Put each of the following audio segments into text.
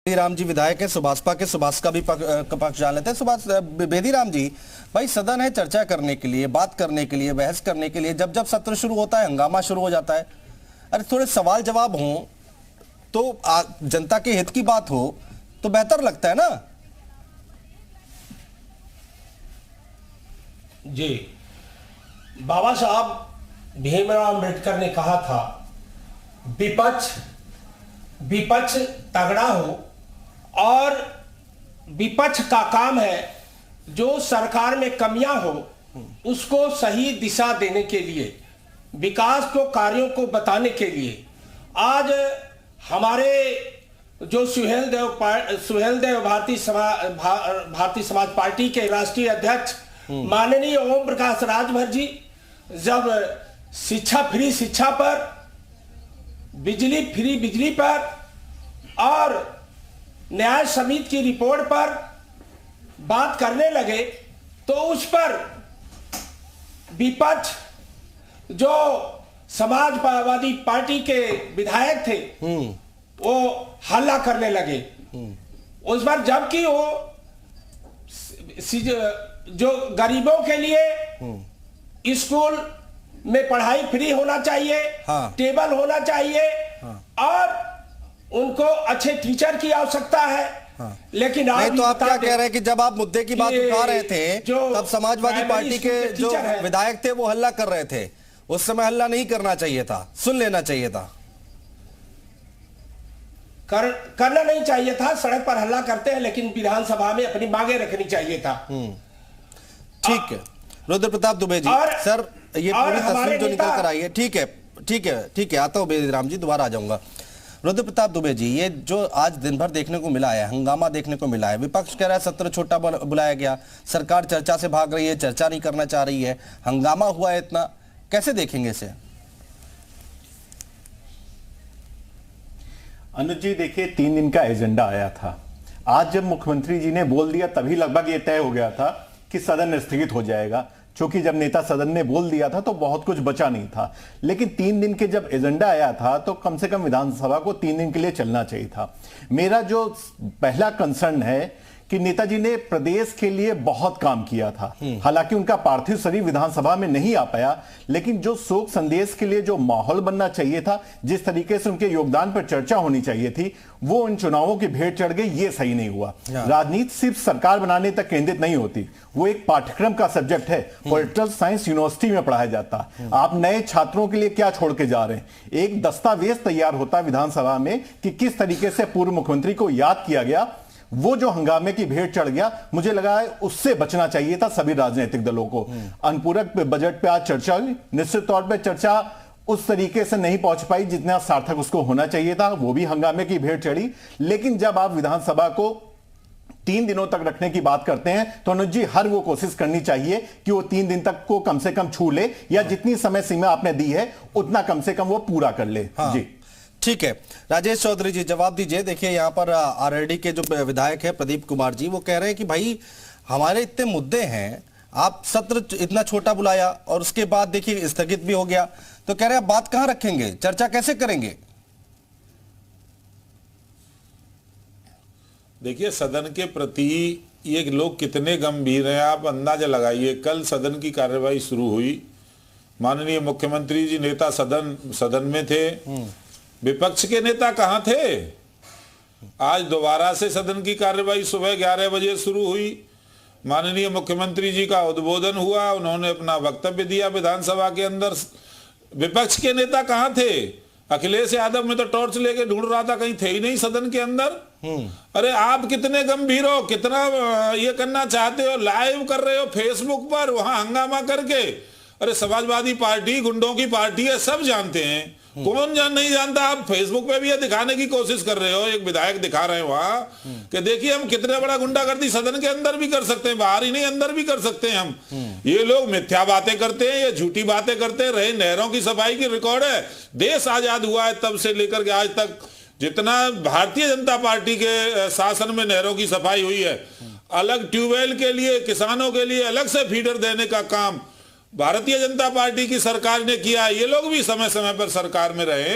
बेदीराम जी विधायक हैं सुभाषपा के, सुभाष का भी पक्ष जान लेते हैं। सुभाष, बेदीराम जी, भाई सदन है चर्चा करने के लिए, बात करने के लिए, बहस करने के लिए। जब जब सत्र शुरू होता है हंगामा शुरू हो जाता है। अरे थोड़े सवाल जवाब हो तो जनता के हित की बात हो तो बेहतर लगता है ना। जी, बाबा साहब भीमराव अम्बेडकर ने कहा था विपक्ष तगड़ा हो और विपक्ष का काम है जो सरकार में कमियां हो उसको सही दिशा देने के लिए, विकास को कार्यों को बताने के लिए। आज हमारे जो सुहेलदेव भारतीय समाज पार्टी के राष्ट्रीय अध्यक्ष माननीय ओम प्रकाश राजभर जी जब फ्री शिक्षा पर, फ्री बिजली पर और न्याय समिति की रिपोर्ट पर बात करने लगे तो उस पर विपक्ष जो समाजवादी पार्टी के विधायक थे वो हल्ला करने लगे उस पर, जबकि वो जो गरीबों के लिए स्कूल में पढ़ाई फ्री होना चाहिए, हाँ। टेबल होना चाहिए, हाँ। और उनको अच्छे टीचर की आवश्यकता है, हाँ। लेकिन नहीं तो आप क्या कह रहे हैं कि जब आप मुद्दे की बात उठा रहे थे तब समाजवादी पार्टी के जो विधायक थे वो हल्ला कर रहे थे। उस समय हल्ला नहीं करना चाहिए था, सुन लेना चाहिए था। करना नहीं चाहिए था। सड़क पर हल्ला करते हैं लेकिन विधानसभा में अपनी मांगे रखनी चाहिए था। ठीक है रुद्र प्रताप दुबे जी, सर ये पूरी तस्वीर जो निकल कर आई है, ठीक है, आता हूं बेदीराम जी, दोबारा आ जाऊंगा। रुद्र प्रताप दुबे जी, ये जो आज दिन भर देखने को मिला है, हंगामा देखने को मिला है, विपक्ष कह रहा है सत्र छोटा बुलाया गया, सरकार चर्चा से भाग रही है, चर्चा नहीं करना चाह रही है, हंगामा हुआ है इतना, कैसे देखेंगे इसे? अनुज जी देखिए, 3 दिन का एजेंडा आया था। आज जब मुख्यमंत्री जी ने बोल दिया तभी लगभग ये तय हो गया था कि सदन स्थगित हो जाएगा, क्योंकि जब नेता सदन ने बोल दिया था तो बहुत कुछ बचा नहीं था। लेकिन 3 दिन के जब एजेंडा आया था तो कम से कम विधानसभा को 3 दिन के लिए चलना चाहिए था। मेरा जो पहला कंसर्न है कि नेताजी ने प्रदेश के लिए बहुत काम किया था। हालांकि उनका पार्थिव शरीर विधानसभा में नहीं आ पाया, लेकिन जो शोक संदेश के लिए जो माहौल बनना चाहिए था, जिस तरीके से उनके योगदान पर चर्चा होनी चाहिए थी, वो उन चुनावों की भेंट चढ़ गई। ये सही नहीं हुआ। राजनीति सिर्फ सरकार बनाने तक केंद्रित नहीं होती, वो एक पाठ्यक्रम का सब्जेक्ट है। पॉलिटिकल साइंस यूनिवर्सिटी में पढ़ाया जाता। आप नए छात्रों के लिए क्या छोड़ के जा रहे हैं? एक दस्तावेज तैयार होता विधानसभा में कि किस तरीके से पूर्व मुख्यमंत्री को याद किया गया। वो जो हंगामे की भेंट चढ़ गया, मुझे लगा है उससे बचना चाहिए था सभी राजनीतिक दलों को। अनुपूरक बजट पे आज चर्चा हुई, निश्चित तौर पे चर्चा उस तरीके से नहीं पहुंच पाई जितना सार्थक उसको होना चाहिए था, वो भी हंगामे की भेंट चढ़ी। लेकिन जब आप विधानसभा को 3 दिनों तक रखने की बात करते हैं तो अनुज जी हर वो कोशिश करनी चाहिए कि वो 3 दिन तक को कम से कम छू ले, या जितनी समय सीमा आपने दी है उतना कम से कम वो पूरा कर ले। हाँ। जी ठीक है, राजेश चौधरी जी जवाब दीजिए। देखिए यहाँ पर आरएलडी के जो विधायक है प्रदीप कुमार जी, वो कह रहे हैं कि भाई हमारे इतने मुद्दे हैं, आप सत्र इतना छोटा बुलाया और उसके बाद देखिए स्थगित भी हो गया, तो कह रहे हैं बात कहां रखेंगे, चर्चा कैसे करेंगे? देखिए सदन के प्रति ये लोग कितने गंभीर हैं आप अंदाजा लगाइए। कल सदन की कार्यवाही शुरू हुई, माननीय मुख्यमंत्री जी नेता सदन में थे, विपक्ष के नेता कहां थे? आज दोबारा से सदन की कार्यवाही सुबह 11 बजे शुरू हुई, माननीय मुख्यमंत्री जी का उद्बोधन हुआ, उन्होंने अपना वक्तव्य दिया विधानसभा के अंदर। विपक्ष के नेता कहां थे? अखिलेश यादव में तो टॉर्च लेके ढूंढ रहा था, कहीं थे ही नहीं सदन के अंदर। अरे आप कितने गंभीर हो, कितना ये करना चाहते हो, लाइव कर रहे हो फेसबुक पर, वहां हंगामा करके। अरे समाजवादी पार्टी गुंडों की पार्टी है, सब जानते हैं। कौन नहीं जानता? आप फेसबुक पे भी ये दिखाने की कोशिश कर रहे हो, एक विधायक दिखा रहे हैं वहां कि देखिए हम कितने बड़ा गुंडागर्दी सदन के अंदर भी कर सकते हैं, बाहर ही नहीं अंदर भी कर सकते हैं हम। ये लोग मिथ्या बातें करते हैं, ये झूठी बातें करते हैं। रहे नहरों की सफाई की रिकॉर्ड है, देश आजाद हुआ है तब से लेकर के आज तक जितना भारतीय जनता पार्टी के शासन में नहरों की सफाई हुई है, अलग ट्यूबवेल के लिए, किसानों के लिए अलग से फीडर देने का काम भारतीय जनता पार्टी की सरकार ने किया। ये लोग भी समय समय पर सरकार में रहे,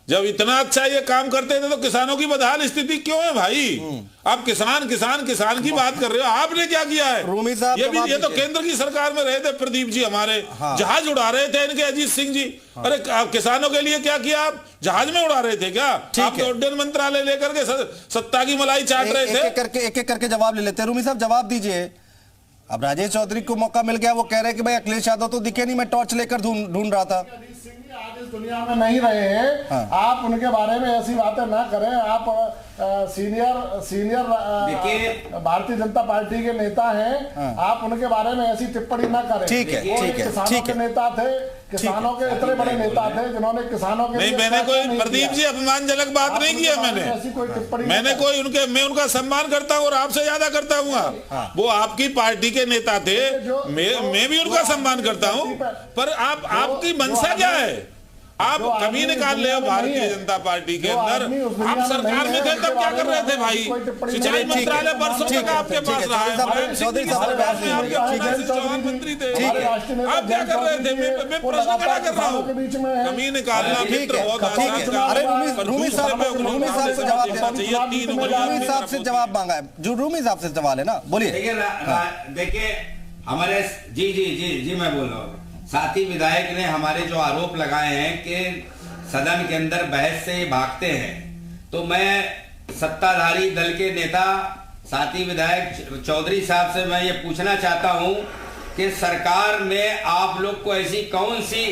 जब इतना अच्छा ये काम करते थे तो किसानों की बदहाल स्थिति क्यों है भाई? आप किसान किसान किसान की बात कर रहे हो, आपने क्या किया है? रूमी साहब ये तो केंद्र की सरकार में रहे थे प्रदीप जी हमारे, जहाज उड़ा रहे थे इनके अजीत सिंह जी। अरे आप किसानों के लिए क्या किया? आप जहाज में उड़ा रहे थे क्या? आप तो उड्डयन मंत्रालय लेकर के सत्ता की मलाई चाट रहे थे। एक एक करके जवाब ले लेते हैं। रूमी साहब जवाब दीजिए। अब राजेश चौधरी को मौका मिल गया, वो कह रहे हैं कि भाई अखिलेश यादव तो दिखे नहीं, मैं टॉर्च लेकर ढूंढ रहा था। आज इस दुनिया में नहीं रहे हैं, आप उनके बारे में ऐसी बातें ना करें। आप सीनियर भारतीय जनता पार्टी के नेता हैं, आप उनके बारे में ऐसी टिप्पणी ना करें। ठीक है, ठीक है, किसानों के नेता थे, किसानों के इतने बड़े नेता थे जिन्होंने किसानों के नहीं, मैंने कोई प्रदीप जी अपमानजनक बात नहीं किया। मैं उनका सम्मान करता हूँ और आपसे ज्यादा करता हूँ। वो आपकी पार्टी के नेता थे, मैं भी उनका सम्मान करता हूँ, पर आपकी मंशा क्या है? आप कमी निकाल रहे हो भारतीय जनता पार्टी के अंदर। आप सरकार में थे तब क्या कर रहे थे भाई? सिंचाई मंत्रालय वर्षों तक आपके पास रहा है, मंत्री थे, आप क्या कर रहे थे? मैं प्रश्न खड़ा कर रहा हूँ। कमी निकालना रूमी साहब से जवाब मांगा है, जो रूमी साहब से सवाल है ना, बोलिए। देखिए हमारे जी मैं बोल रहा हूँ, साथी विधायक ने हमारे जो आरोप लगाए हैं कि सदन के अंदर बहस से भागते हैं, तो मैं सत्ताधारी दल के नेता साथी विधायक चौधरी साहब से मैं ये पूछना चाहता हूं कि सरकार में आप लोग को ऐसी कौन सी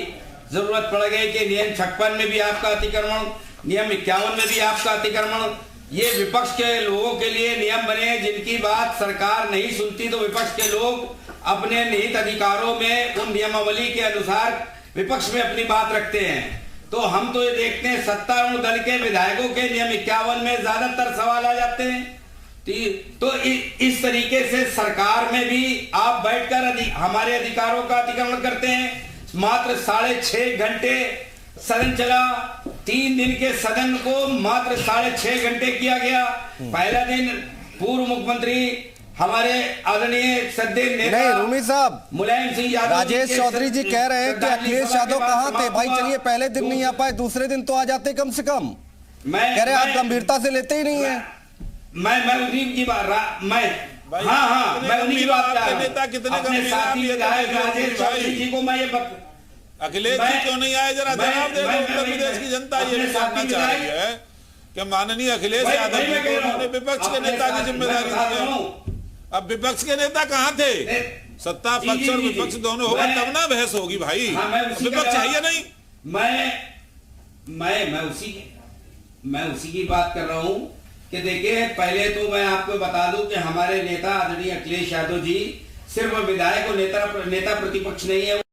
जरूरत पड़ गई कि नियम 56 में भी आपका अतिक्रमण, नियम 51 में भी आपका अतिक्रमण, ये विपक्ष के लोगों के लिए नियम बने जिनकी बात सरकार नहीं सुनती, तो विपक्ष के लोग अपने निहित अधिकारों में उन नियमावली के अनुसार विपक्ष में अपनी बात रखते हैं। तो हम तो ये देखते हैं सत्तारूढ़ दल के विधायकों के नियम 51 में ज्यादातर सवाल आ जाते हैं। तो इस तरीके से सरकार में भी आप बैठकर हमारे अधिकारों का अतिक्रमण करते हैं। मात्र 6.5 घंटे सदन चला, 3 दिन के सदन को मात्र 6.5 घंटे किया गया। पहला दिन पूर्व मुख्यमंत्री हमारे आदरणीय सद्दे नेता नहीं, रूमी साहब, मुलायम सिंह यादव, राजेश चौधरी जी कह रहे हैं कि अखिलेश यादव कहाँ थे? भाई चलिए, पहले दिन नहीं आ पाए, दूसरे दिन तो आ जाते कम से कम। कह रहे आप गंभीरता से लेते ही नहीं है। मैं उन्हीं की बात मैं उन्हीं की बात कर रहा हूं। अपने साथी विधायक राजेश चौधरी जी को मैं ये अखिलेश जी क्यों नहीं आए? जरा जवाब दे दो। उत्तर प्रदेश की जनता ये भी जानना चाह रही है कि माननीय अखिलेश यादव जी को उन्होंने विपक्ष के नेता की जिम्मेदारी दी है। अब विपक्ष के नेता कहाँ थे? सत्ता पक्ष और विपक्ष दोनों होगा तब ना बहस होगी भाई। विपक्ष चाहिए नहीं। मैं उसी की बात कर रहा हूं कि देखिए, पहले तो मैं आपको बता दूं कि हमारे नेता आदरणीय अखिलेश यादव जी सिर्फ विधायक और नेता प्रतिपक्ष नहीं है।